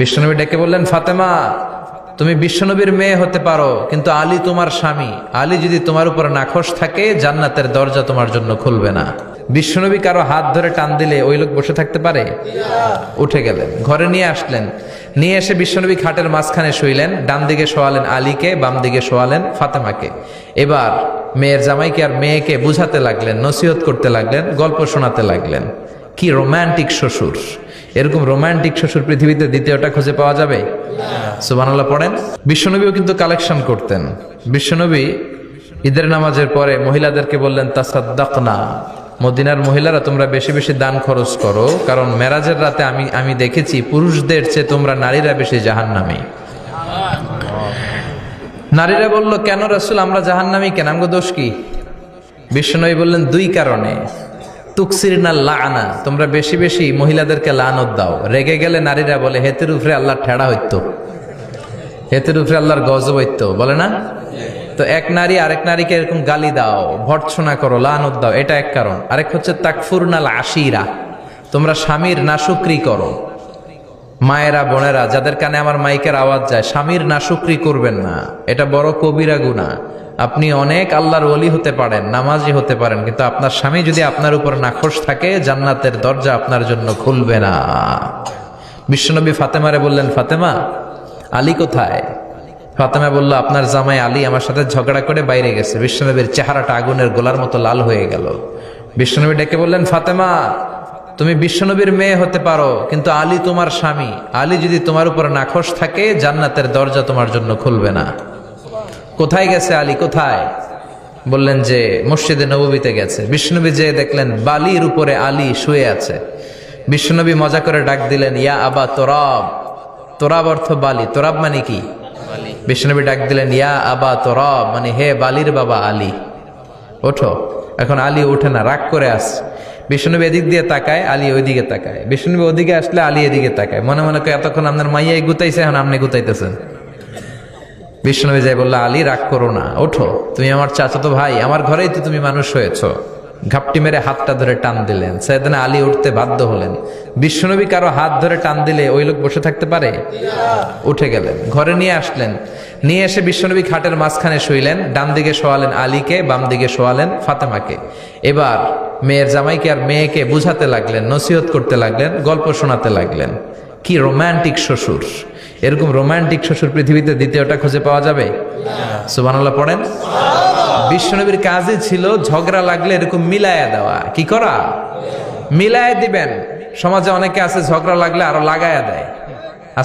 বিশ্বনবী ডেকে বললেন, ফাতেমা তুমি বিশ্বনবীর মেয়ে হতে পারো, কিন্তু আলী তোমার স্বামী। আলী যদি তোমার উপর নাখোশ থাকে, জান্নাতের দরজা তোমার জন্য খুলবে না। বিশ্বনবী কারো হাত ধরে টান দিলে ওই লোক বসে থাকতে পারে? উঠে গেলেন, ঘরে নিয়ে আসলেন। নিয়ে এসে বিশ্বনবী খাটের মাঝখানে শুইলেন। ডান দিকে শোয়ালেন আলীকে, বাম দিকে শোয়ালেন ফাতেমাকে। এবার মেয়ের জামাইকে আর মেয়েকে বুঝাতে লাগলেন, নসিহত করতে লাগলেন, গল্প শোনাতে লাগলেন। কি রোমান্টিক শ্বশুর! এরকম রোমান্টিক শ্বশুর পৃথিবীতে দ্বিতীয়টা খুঁজে পাওয়া যাবে? সুবহানাল্লাহ পড়েন। বিশ্বনবীও কিন্তু কালেকশন করতেন। বিশ্বনবী ঈদের নামাজের পরে মহিলাদেরকে বললেন, তাসাদ্দাকনা, মদিনার মহিলারা তোমরা বেশি বেশি দান খরচ করো, কারণ মেরাজের রাতে আমি দেখেছি পুরুষদের চেয়ে তোমরা নারীরা বেশি জাহান্নামী। নারীরা বলল, কেন রাসূল, আমরা জাহান্নামী কেন, আমগো দোষ কি? বিশ্বনবী বললেন, দুই কারণে। তুকসিরনা লাআনা, তোমরা বেশি বেশি মহিলাদেরকে লানত দাও। রেগে গেলে নারীরা বলে, হেতের উপরে আল্লাহর ঠেড়া হইতো, হেতের উপরে আল্লাহর গজব হইতো, বলে না? তো এক নারী আরেক নারীকে এরকম গালি দাও, ভর্ৎসনা করো, লানত দাও, এটা এক কারণ। আরেক হচ্ছে তাকফুরনাল আশিরা, তোমরা স্বামীর নাশুকরি করো। মায়েরা, বোনেরা, যাদের কানে আমার মাইকের আওয়াজ যায়, স্বামীর নাশুকরি করবেন না, এটা বড় কবিরা গুনাহ। আপনি অনেক আল্লাহর ওলি হতে পারেন, নামাজি হতে পারেন, কিন্তু আপনার স্বামী যদি আপনার উপর নাখোশ থাকে, জান্নাতের দরজা আপনার জন্য খুলবে না। বিশ্বনবী ফাতেমারে বললেন, ফাতেমা আলী কোথায়? ফাতেমা বলল, আপনার জামাই আলী আমার সাথে ঝগড়া করে বাইরে গেছে। বিশ্বনবীর চেহারাটা আগুনের গোলার মতো লাল হয়ে গেল। বিশ্বনবী ডেকে বললেন, ফাতেমা তুমি বিশ্বনবীর মেয়ে হতে পারো, কিন্তু আলী তোমার স্বামী। আলী যদি তোমার উপর নাখোশ থাকে, জান্নাতের দরজা তোমার জন্য খুলবে না। কোথায় গেছে আলী, কোথায়? বললেন যে মসজিদে নববীতে গেছে। বিশ্বনবী যে দেখলেন বালির উপরে আলী শুয়ে আছে। বিশ্বনবী মজা করে ডাক দিলেন, ইয়া আবা তোরাব। তোরাব অর্থ বালি, তোরাব মানে কি? বিশ্বনবী ডাক দিলেন, ইয়া আবা তোরাব, মানে হে বালির বাবা আলী, ওঠো। এখন আলী ওঠে না, রাগ করে আসছে। বিশ্বনবী এদিক দিয়ে তাকায়, আলী ওইদিকে তাকায়। বিশ্বনবী ওদিকে আসলে আলী এদিকে তাকায়। মনে মনে করে, এতক্ষণ আপনার মাইয়াই গুতাইছে, এখন আপনি গুতাইতেছেন। বিশ্বনবী যাই বলল, আলী রাগ করো না, ওঠো, তুমি আমার চাচাতো ভাই, আমার ঘরেই তো তুমি মানুষ হয়েছ। ঘাপটি মেরে হাতটা ধরে টান দিলেন। সাইয়েদনা আলী উঠতে বাধ্য হলেন। বিশ্বনবী কারো হাত ধরে টান দিলে ওই লোক বসে থাকতে পারে? উঠে গেলেন, ঘরে নিয়ে আসলেন। নিয়ে এসে বিশ্বনবী খাটের মাঝখানে শুইলেন। ডান দিকে শোয়ালেন আলীকে, বাম দিকে শোয়ালেন ফাতেমাকে। এবার মেয়ের জামাইকে আর মেয়েকে বুঝাতে লাগলেন, নসিহত করতে লাগলেন, গল্প শোনাতে লাগলেন। কি রোমান্টিক শ্বশুর! এরকম রোমান্টিক শ্বশুর পৃথিবীতে দ্বিতীয়টা খুঁজে পাওয়া যাবে? সুবহানাল্লাহ পড়েন। বিশ্বনবীর কাজই ছিল ঝগড়া লাগলে এরকম মিলায়া দেওয়া। কি করা? মিলায়া দিবেন। সমাজে অনেকে আছে ঝগড়া লাগলে আরো লাগায়া দেয়।